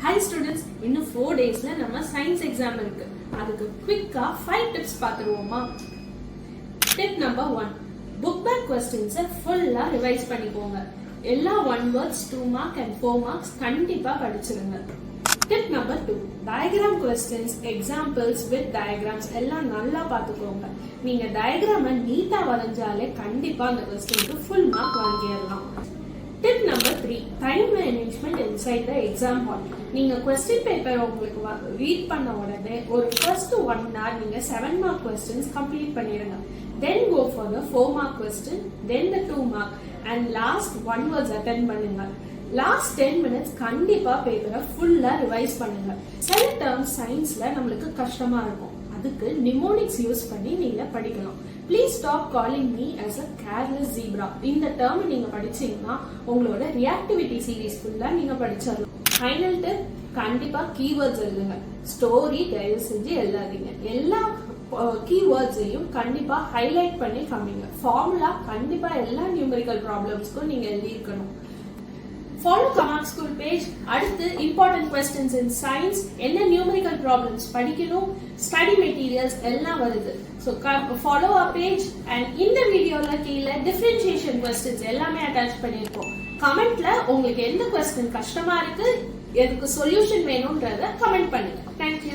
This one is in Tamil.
Hi students, இன்னும் 4 daysல நம்ம science exam இருக்கு. அதுக்கு குவிக்கா 5 tips பார்த்துருவோமா? Tip number 1. Book back questions ஃபுல்லா ரிவைஸ் பண்ணிக்கோங்க. எல்லா 1 words 2 mark and 4 marks கண்டிப்பா படிச்சிருங்க. Tip number 2. Diagram questions, examples with diagrams எல்லாம் நல்லா பார்த்துக்கோங்க. நீங்க டயகிராமை நீட்டா வரைஞ்சாலே கண்டிப்பா அந்த क्वेश्चनக்கு ஃபுல் மார்க் வாங்கிடலாம். Tip number 3. Time management inside the exam hall. நீங்க question paper உங்களுக்கு read பண்ண உடனே ஒரு first 1 hour நீங்க 7 mark questions complete பண்ணிடுங்க. Then go for the 4 mark question, then the 2 mark and last 1 words attend பண்ணுங்க. Last 10 minutes கண்டிப்பா பேப்பரை ஃபுல்லா ரிவைஸ் பண்ணுங்க. சில டேர்ம்ஸ் சயின்ஸ்ல நம்மளுக்கு கஷ்டமா இருக்கும். அதுக்கு நிமோனிக்ஸ் யூஸ் பண்ணி நீங்க படிக்கலாம். Please stop calling me as a careless zebra. இந்த டேர்ம் நீங்க படிச்சீங்கன்னா உங்களோட ரியாக்டிவிட்டி சீரிஸ் ஃபுல்லா நீங்க படிச்சிடலாம். ஃபைனல் டிப், கண்டிப்பா கீவேர்ட்ஸ் எழுதுங்க. ஸ்டோரி தயவு செஞ்சு எழுதாதீங்க. எல்லா கீவேர்ட்ஸையும் கண்டிப்பா ஹைலைட் பண்ணி காமிங்க. ஃபார்முலா கண்டிப்பா எல்லா நியூமெரிக்கல் ப்ராப்ளம்ஸ்க்கும் நீங்க எழுதியிருக்கணும். Follow Kamak School page. அடுத்து important questions in science, என்ன numerical problems படிக்கணும், study materials எல்லாம் வருது. So follow our page and இந்த வீடியோல கீழே differentiation questions எல்லாமே attach பண்ணிருக்கோம். கமெண்ட்ல உங்களுக்கு எந்த question கஷ்டமா இருக்கு, எதுக்கு சொல்யூஷன் வேணும்ன்றத கமெண்ட் பண்ணுங்க. Thank you.